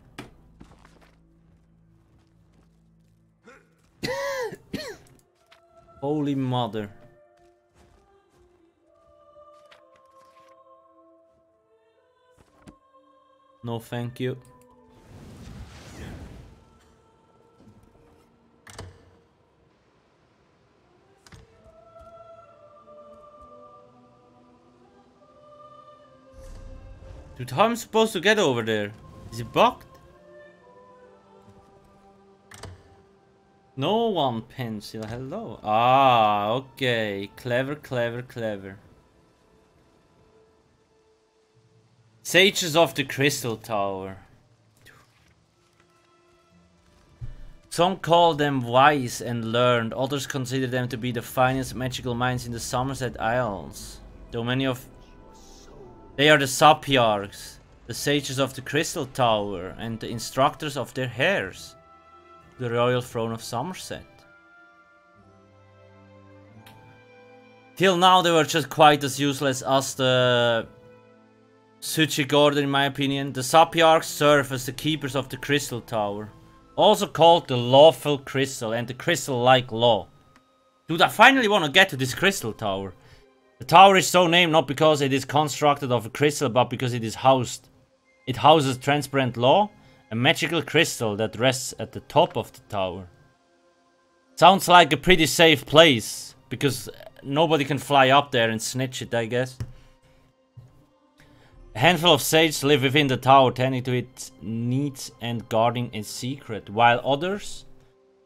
Holy mother. No, thank you. Dude, how am I supposed to get over there? Is it bugged? No one pencil, hello. Ah, okay. Clever, clever, clever. Sages of the Crystal Tower. Some call them wise and learned, others consider them to be the finest magical minds in the Summerset Isles. Though many of... They are the Sapiarchs, the sages of the Crystal Tower, and the instructors of their heirs, the royal throne of Summerset. Till now they were just quite as useless as the Suchic Order, in my opinion. The Sapiarchs serve as the keepers of the Crystal Tower, also called the Lawful Crystal and the Crystal-like Law. Dude, I finally want to get to this Crystal Tower. The tower is so named not because it is constructed of a crystal, but because it houses transparent law, a magical crystal that rests at the top of the tower. Sounds like a pretty safe place, because nobody can fly up there and snitch it, I guess. A handful of sages live within the tower, tending to its needs and guarding its secret, while others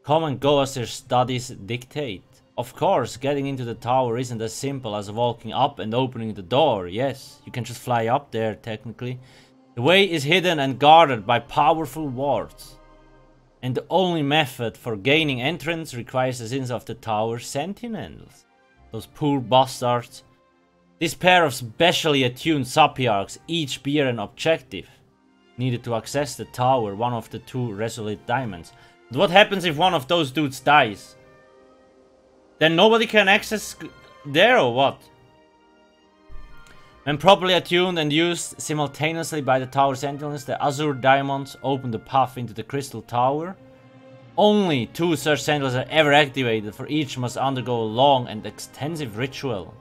come and go as their studies dictate. Of course, getting into the tower isn't as simple as walking up and opening the door. Yes, you can just fly up there, technically. The way is hidden and guarded by powerful wards. And the only method for gaining entrance requires the sins of the tower's sentinels. Those poor bastards. This pair of specially attuned Sapiarchs each bear an objective needed to access the tower, one of the two resolute diamonds. But what happens if one of those dudes dies? Then nobody can access there, or what? When properly attuned and used simultaneously by the tower sentinels, the azure diamonds open the path into the Crystal Tower, Only 2 such sentinels are ever activated, for each must undergo a long and extensive ritual.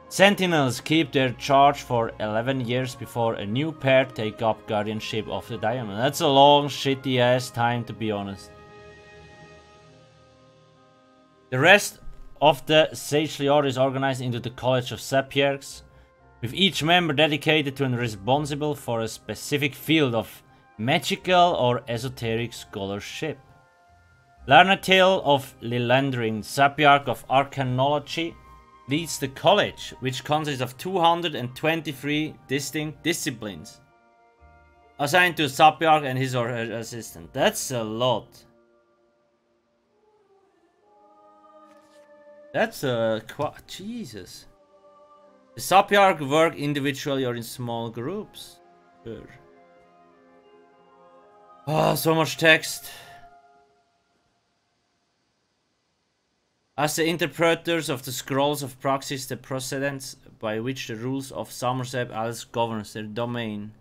Sentinels keep their charge for 11 years before a new pair take up guardianship of the diamond. That's a long, shitty ass time, to be honest. The rest of the Sagely Order is organized into the College of Sapiarchs, with each member dedicated to and responsible for a specific field of magical or esoteric scholarship. Larnatil of Lilandring, Sapiarch of Arcanology, leads the college, which consists of 223 distinct disciplines, assigned to a Sapiarch and his or her assistant. That's a lot. That's a Jesus. The Sapiarch work individually or in small groups. Sure. Oh, so much text. As the interpreters of the scrolls of proxies, the precedents by which the rules of Summerset Alice governs their domain.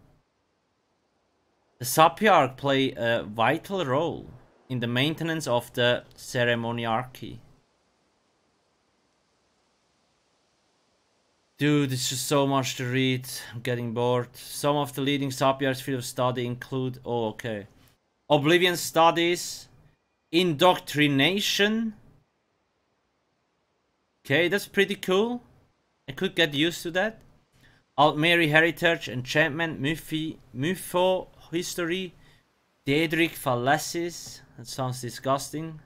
The Sapiarch play a vital role in the maintenance of the ceremoniarchy. Dude, it's just so much to read. I'm getting bored. Some of the leading Sapiarch's field of study include... Oh, okay. Oblivion Studies. Indoctrination. Okay, that's pretty cool. I could get used to that. Altmeri Heritage, Enchantment, Mufo History, Daedric Fallacies. That sounds disgusting.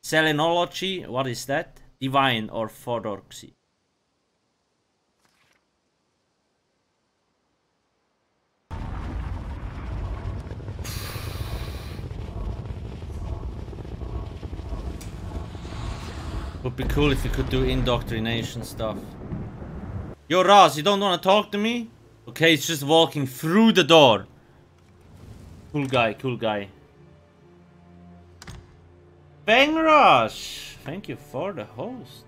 Selenology, what is that? Divine Orthodoxy. Would be cool if you could do indoctrination stuff. Yo, Raz, you don't want to talk to me? Okay, it's just walking through the door. Cool guy, cool guy. Bang Rush! Thank you for the host.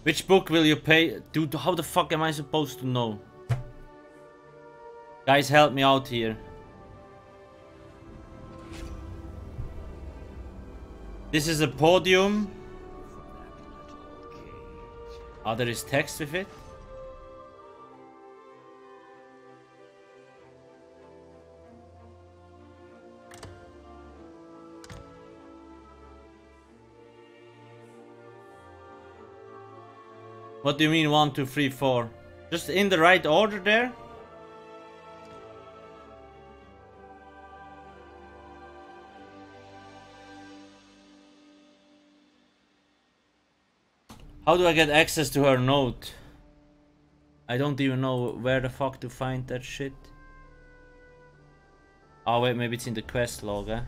Which book will you pay? Dude, how the fuck am I supposed to know? Guys, help me out here. This is a podium. Oh, there is text with it. What do you mean 1, 2, 3, 4? Just in the right order there? How do I get access to her note? I don't even know where the fuck to find that shit. Oh wait, maybe it's in the quest log, eh?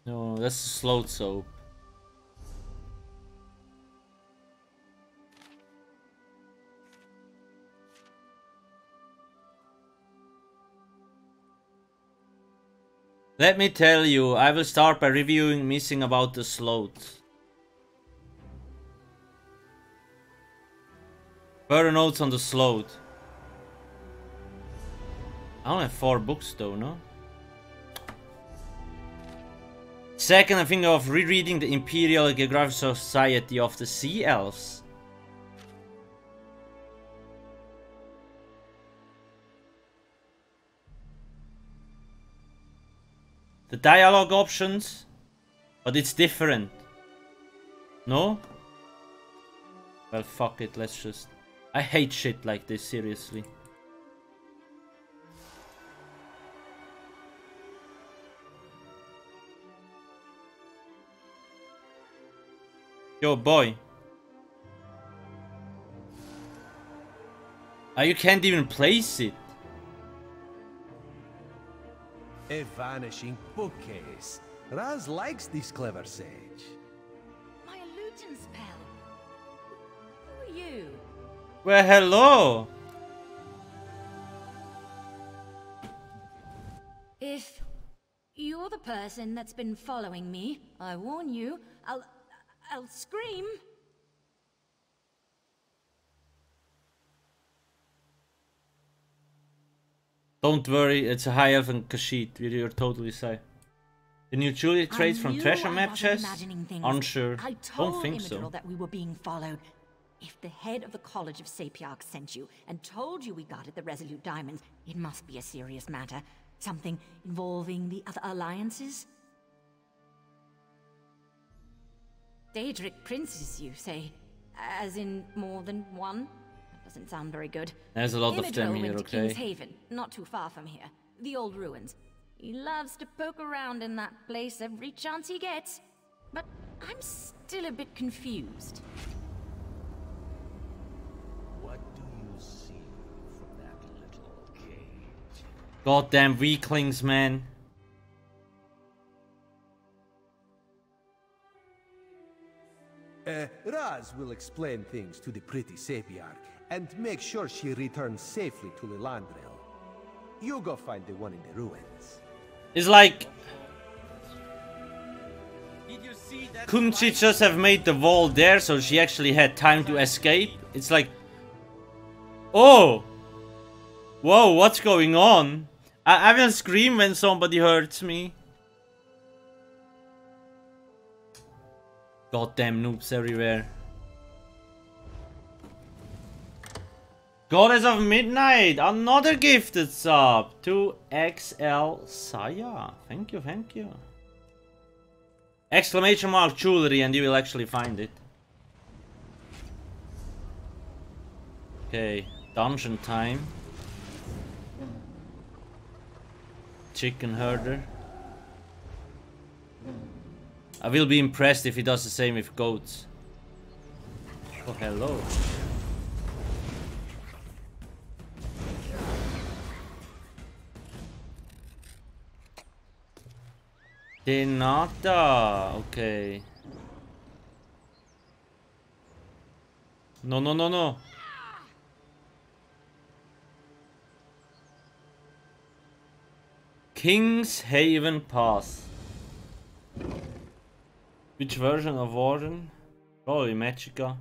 No, that's the sloth soap. Let me tell you, I will start by reviewing Missing About the Sloth. Further notes on the sloth. I only have 4 books though, no? Second, I'm thinking of rereading the Imperial Geographical Society of the Sea Elves. The dialogue options, but it's different. No? Well, fuck it, let's just... I hate shit like this, seriously. Yo, boy. You can't even place it. A vanishing bookcase. Raz likes this clever sage. My illusion spell. Who you? Well, hello. If you're the person that's been following me, I warn you, I'll scream. Don't worry, it's a high elf and Khajiit. You're totally safe. The new jewelry trades from treasure map chests? Unsure. I told Don't think so. that we were being followed. If the head of the College of Sapiarch sent you and told you we guarded the Resolute Diamonds, it must be a serious matter. Something involving the other alliances? Daedric princes, you say? As in more than one? That doesn't sound very good. There's a lot of them Imidril here, went to okay? King's Haven, not too far from here. The old ruins. He loves to poke around in that place every chance he gets. But I'm still a bit confused. What do you see from that little gate? Goddamn weaklings, man. Raz will explain things to the pretty Sapiarch and make sure she returns safely to Lilandril. You go find the one in the ruins. It's like... Couldn't she just have made the wall there so she actually had time to escape? It's like... Oh! Whoa, what's going on? I will scream when somebody hurts me. Goddamn noobs everywhere. Goddess of Midnight, another gifted sub to XL Saya. Thank you, thank you. Exclamation mark jewelry and you will actually find it. Okay, dungeon time. Chicken herder. I will be impressed if he does the same with goats. Oh, hello. Denata. Okay. No, no, no, no. King's Haven Pass. Which version of Warden? Probably Magica.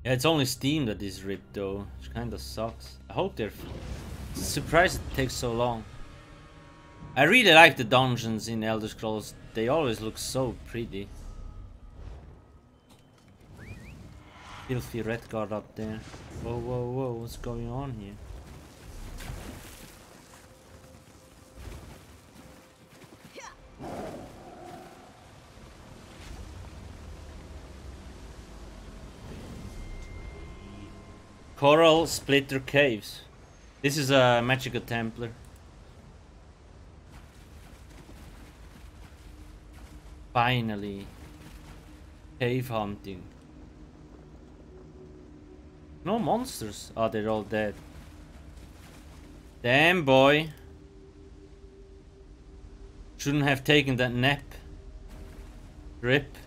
Yeah, it's only Steam that is ripped though, which kinda sucks. I hope they're... Surprised it takes so long. I really like the dungeons in Elder Scrolls, they always look so pretty. Filthy red guard up there. Whoa, whoa, whoa, what's going on here? Coral Splitter Caves. This is a Magica Templar. Finally. Cave hunting. No monsters. Oh, they're all dead. Damn, boy. Shouldn't have taken that nap. Rip.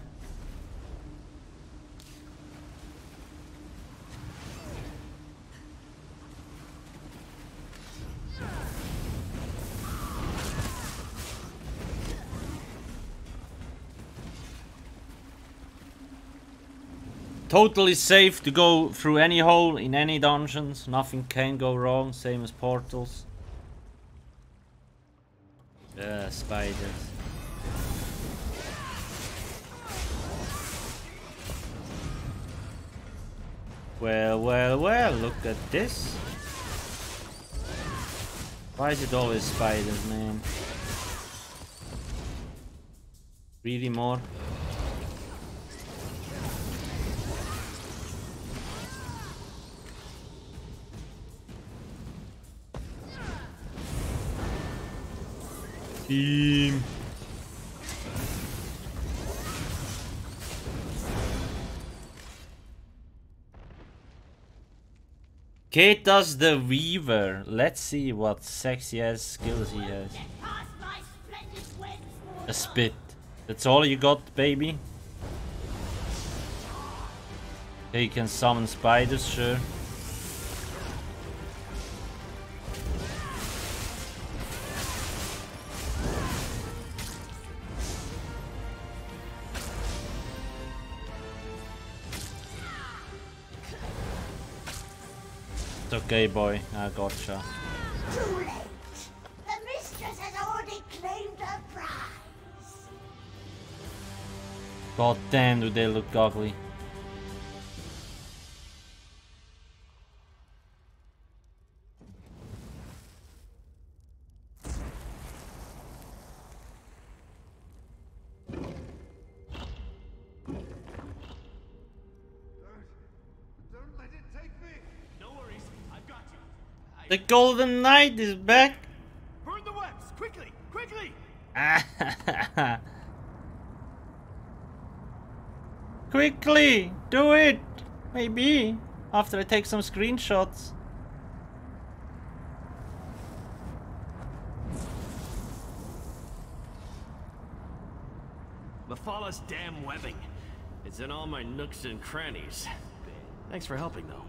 Totally safe to go through any hole in any dungeons. Nothing can go wrong. Same as portals. Spiders. Well, well, well. Look at this. Why is it always spiders, man? Really more? Team. Ketas the Weaver. Let's see what sexy ass skills he has. A spit. That's all you got, baby? Okay, you can summon spiders, sure. It's okay, boy. I gotcha. Too late. The mistress has already claimed her prize. God damn, do they look ugly. The Golden Knight is back. Burn the webs, quickly, quickly! Quickly, do it. Maybe after I take some screenshots. Mephalah's damn webbing. It's in all my nooks and crannies. Thanks for helping, though.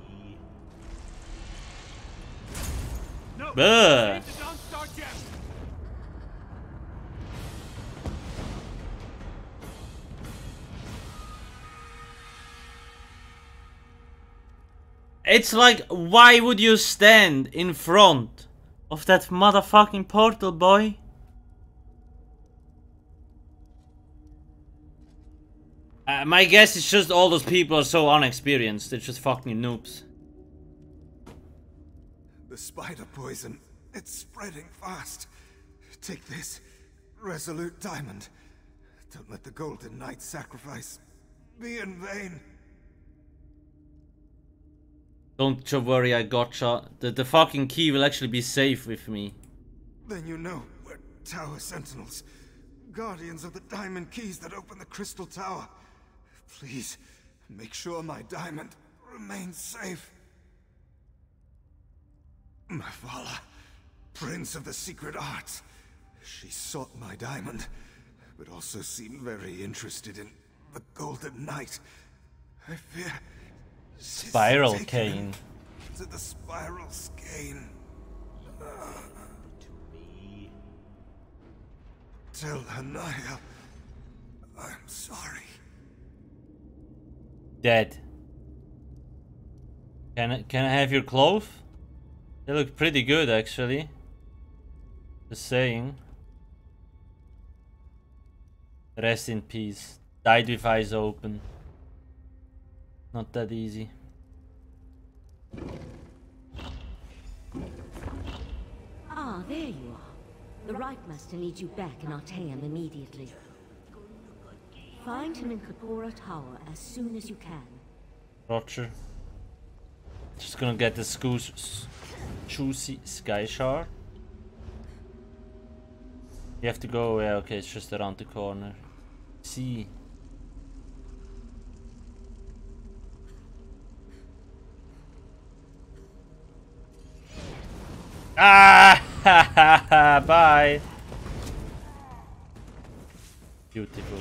No! Buh. Don't start yet! It's like, why would you stand in front of that motherfucking portal, boy? My guess is just all those people are so unexperienced. They're just fucking noobs. The spider poison, it's spreading fast. Take this, resolute diamond. Don't let the Golden Knight's sacrifice be in vain. Don't you worry, I gotcha. The fucking key will actually be safe with me. Then you know we're Tower Sentinels, guardians of the diamond keys that open the Crystal Tower. Please, make sure my diamond remains safe. Mephalah, Prince of the Secret Arts. She sought my diamond, but also seemed very interested in the Golden Knight. I fear... Spiral Cane. To the Spiral Skein. Tell Hanaya I'm sorry. Dead. Can I have your clothes? They look pretty good, actually. Just saying. Rest in peace. Died with eyes open. Not that easy. Ah, there you are. The Rightmaster needs you back in Artaeum immediately. Find him in Kapora Tower as soon as you can. Roger. Just gonna get the juicy sky shard. You have to go, yeah, okay, it's just around the corner. See. Ah! Ha ha ha! Bye! Beautiful.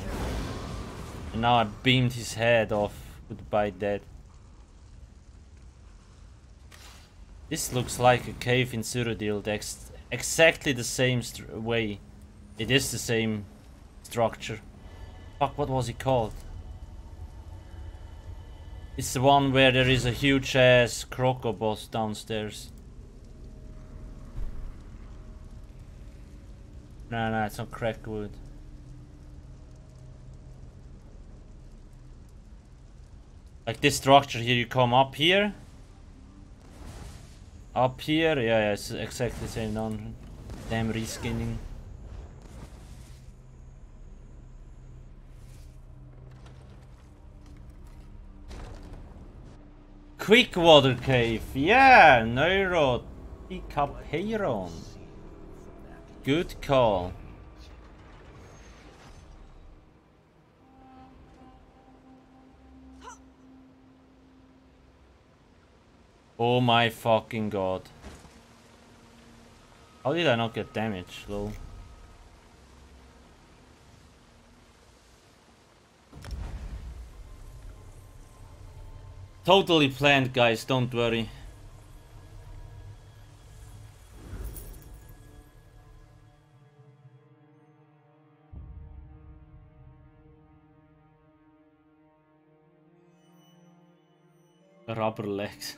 And now I beamed his head off. Goodbye, dead. This looks like a cave in Cyrodiil. Exactly the same way. It is the same structure. Fuck, what was it called? It's the one where there is a huge ass crocoboss downstairs. No, it's not cracked wood. Like this structure here, you come up here. Up here, yeah, it's exactly the same dungeon. Damn reskinning. Quick water cave, yeah, Neuro Decapeiron. Good call. Oh my fucking god. How did I not get damage, lol? Totally planned, guys, don't worry. Rubber legs.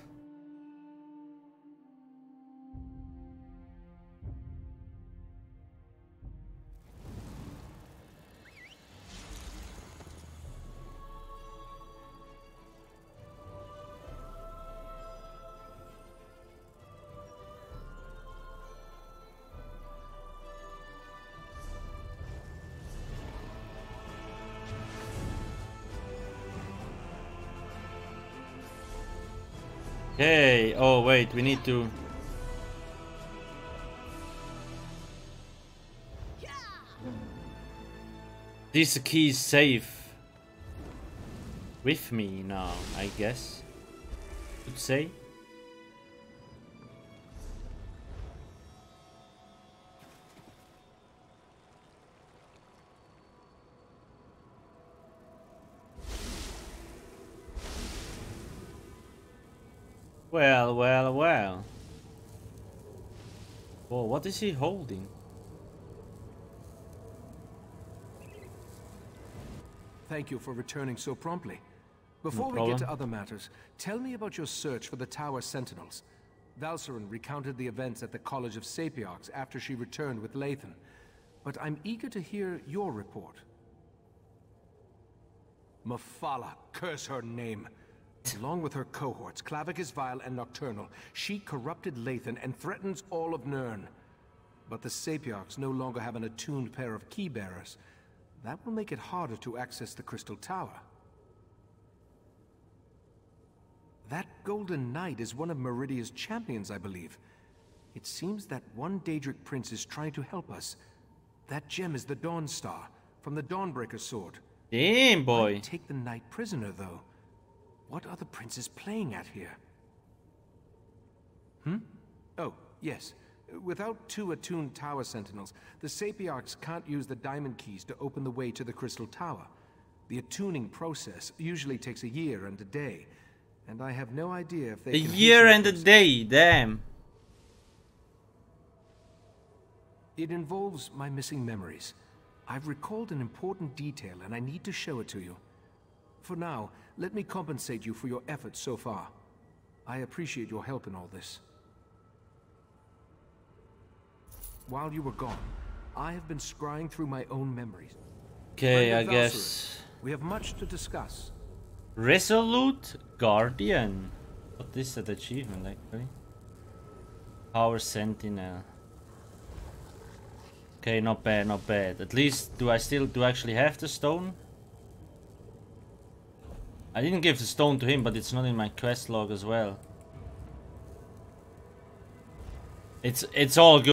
Okay, oh wait, we need to... This key is safe with me now, I guess. Could say. Well, well, well. Whoa, what is he holding? Thank you for returning so promptly. Before we get to other matters, tell me about your search for the Tower Sentinels. Valcerin recounted the events at the College of Sapiox after she returned with Lathan. But I'm eager to hear your report. Mephala, curse her name. Along with her cohorts, Clavicus Vile and Nocturnal, she corrupted Lathan and threatens all of Nirn. But the Sapiox no longer have an attuned pair of key bearers. That will make it harder to access the Crystal Tower. That Golden Knight is one of Meridia's champions, I believe. It seems that one Daedric prince is trying to help us. That gem is the Dawn Star, from the Dawnbreaker sword. Damn, boy. I'd take the knight prisoner, though. What are the princes playing at here? Oh, yes. Without 2 attuned tower sentinels, the Sapiox can't use the diamond keys to open the way to the Crystal Tower. The attuning process usually takes a year and a day, and I have no idea if they can... A year and a day, damn. It involves my missing memories. I've recalled an important detail, and I need to show it to you. For now, let me compensate you for your efforts so far. I appreciate your help in all this. While you were gone, I have been scrying through my own memories. Okay, I guess... We have much to discuss. Resolute Guardian. What is that achievement, actually? Power Sentinel. Okay, not bad, not bad. At least, do I actually have the stone? I didn't give the stone to him, but it's not in my quest log as well. It's all good.